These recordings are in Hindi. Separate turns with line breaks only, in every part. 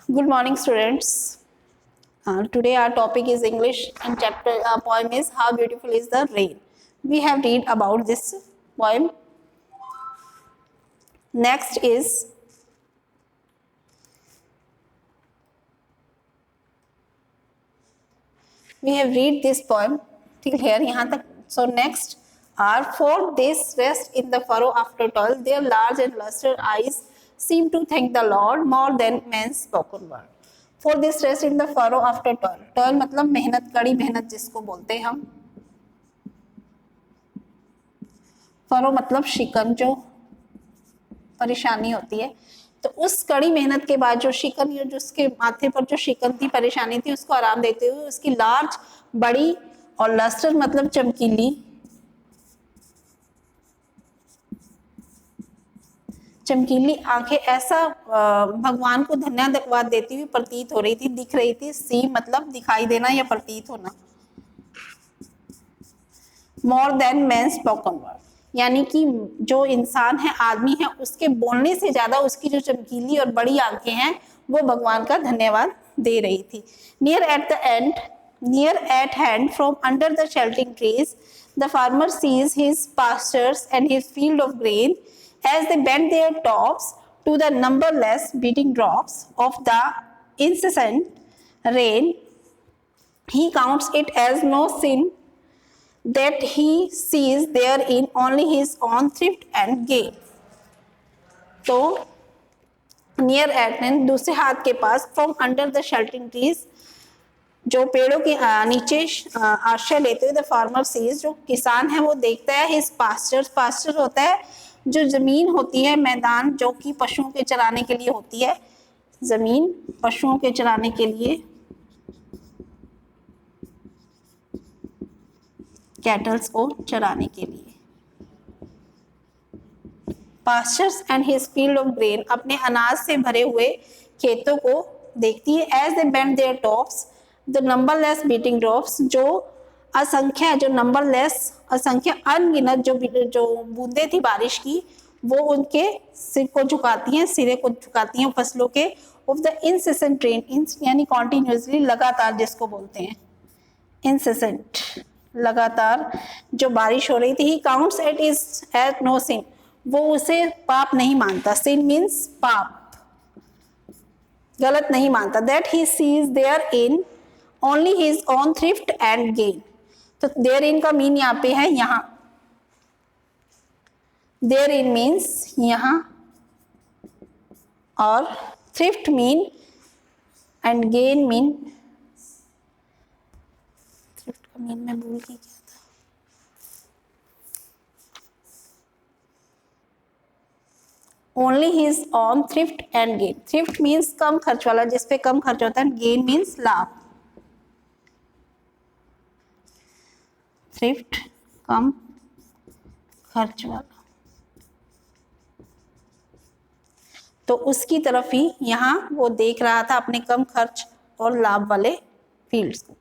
Good morning, students. Today our topic is English and chapter poem is How Beautiful is the Rain. We have read about this poem. Next is we have read this poem till here यहाँ तक. So next are for this rest in the furrow after toil. Their large and lustrous eyes seem to thank the Lord more than man's spoken word. For this rest in the furrow after toil. Toil मतलब मेहनत, कड़ी मेहनत जिसको बोलते हैं हम. फरो मतलब शिकन, जो परेशानी होती है. तो उस कड़ी मेहनत के बाद जो शिकन या जो उसके माथे पर जो शिकन थी, परेशानी थी, उसको आराम देते हुए उसकी लार्ज, बड़ी और लस्टर मतलब चमकीली, चमकीली आंखें ऐसा भगवान को धन्यवाद देती हुई प्रतीत हो रही थी, दिख रही थी. सी मतलब दिखाई देना या प्रतीत होना. More than man spoken word यानी कि जो इंसान है, आदमी है, उसके बोलने से ज्यादा उसकी जो चमकीली और बड़ी आंखें हैं वो भगवान का धन्यवाद दे रही थी. Near at hand from under the sheltering trees the farmer sees his pastures and his field of grain as they bend their tops to the numberless beating drops of the incessant rain. He counts it as no sin that he sees therein only his own thrift and gain. तो नियर एट हैंड दूसरे हाथ के पास, from under the sheltering trees जो पेड़ों के नीचे आश्रय लेते हुए, द फार्मर सीज जो किसान है वो देखता है, हिज पास्चर्स, पास्चर होता है जो जमीन होती है, मैदान जो कि पशुओं के चराने के लिए होती है. जमीन पशुओं के चराने के लिए, कैटल्स को चराने के लिए. Pastures and his field of grain अपने अनाज से भरे हुए खेतों को देखती है. As they bend their tops the numberless beating drops जो असंख्य, जो नंबरलेस असंख्य अनगिनत जो बूंदे थी बारिश की, वो उनके सिर को झुकाती हैं, सिरे को झुकाती हैं फसलों के. ऑफ द इंसेसेंट रेन यानी कॉन्टिन्यूसली, लगातार जिसको बोलते हैं. इंसेसेंट लगातार जो बारिश हो रही थी. He counts it is at no sin वो उसे पाप नहीं मानता. सिन मीन्स पाप, गलत नहीं मानता. That he sees there in only his own thrift and gain. तो देयर इन का मीन यहाँ पे है यहाँ. देयर इन मीन्स यहाँ, और thrift mean and gain mean. Thrift का मीन मैं भूल गई क्या था. Only his on thrift and gain. Thrift means कम खर्च वाला, जिसपे कम खर्च होता है. गेन मीन्स लाभ. थ्रिफ्ट कम खर्च वाला. तो उसकी तरफ ही यहाँ वो देख रहा था, अपने कम खर्च और लाभ वाले फील्ड्स को.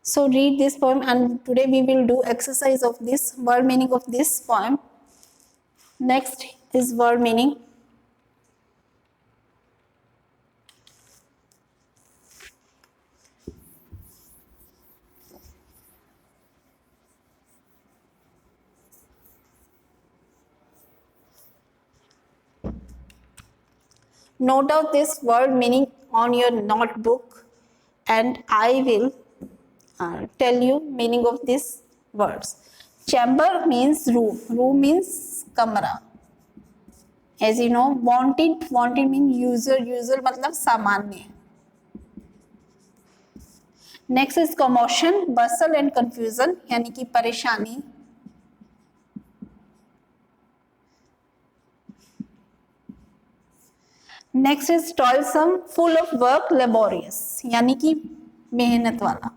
So read this poem and today we will do exercise of this word meaning of this poem. Next is word meaning. Note out this word meaning on your notebook and I will tell you meaning of these words. Chamber means room. Room means kamra. As you know, wanted means usual. Usual मतलब सामान्य. Next is commotion, bustle and confusion यानी कि परेशानी. Next is toilsome, full of work, laborious यानी कि मेहनत वाला.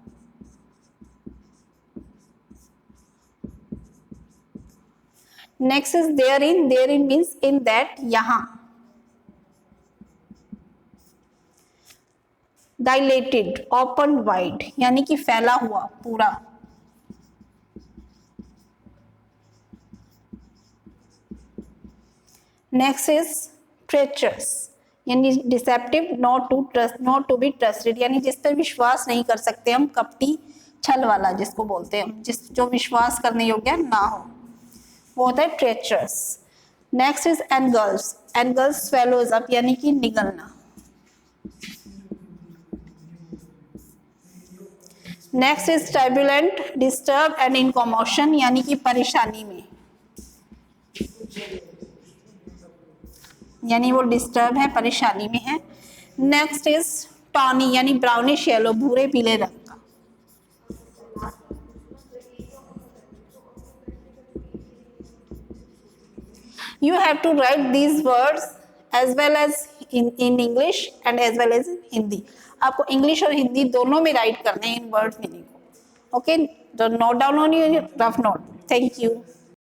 Next is there in means in that, यहां. डायलेटेड, ओपन वाइड यानी कि फैला हुआ पूरा. नेक्स्ट इज ट्रेचरस यानी deceptive, not to be trusted, यानी जिस पर विश्वास नहीं कर सकते हम, कपटी, छल वाला जिसको बोलते हैं हम, जो विश्वास करने योग्य ना हो, वो होता है treacherous. Next is engulfs. Engulfs swallows up, यानी कि निगलना। Next is turbulent, disturb and in commotion, यानी कि परेशानी में, यानी वो डिस्टर्ब है, परेशानी में है। नेक्स्ट इज टॉनी, यानी ब्राउनिश येलो, भूरे पीले रंग का। You have to write these words as well as in English and as well as in Hindi. आपको इंग्लिश और हिंदी दोनों में राइट करने हैं इन वर्ड्स मीनिंग को। ओके, तो note down on your rough note. Thank you.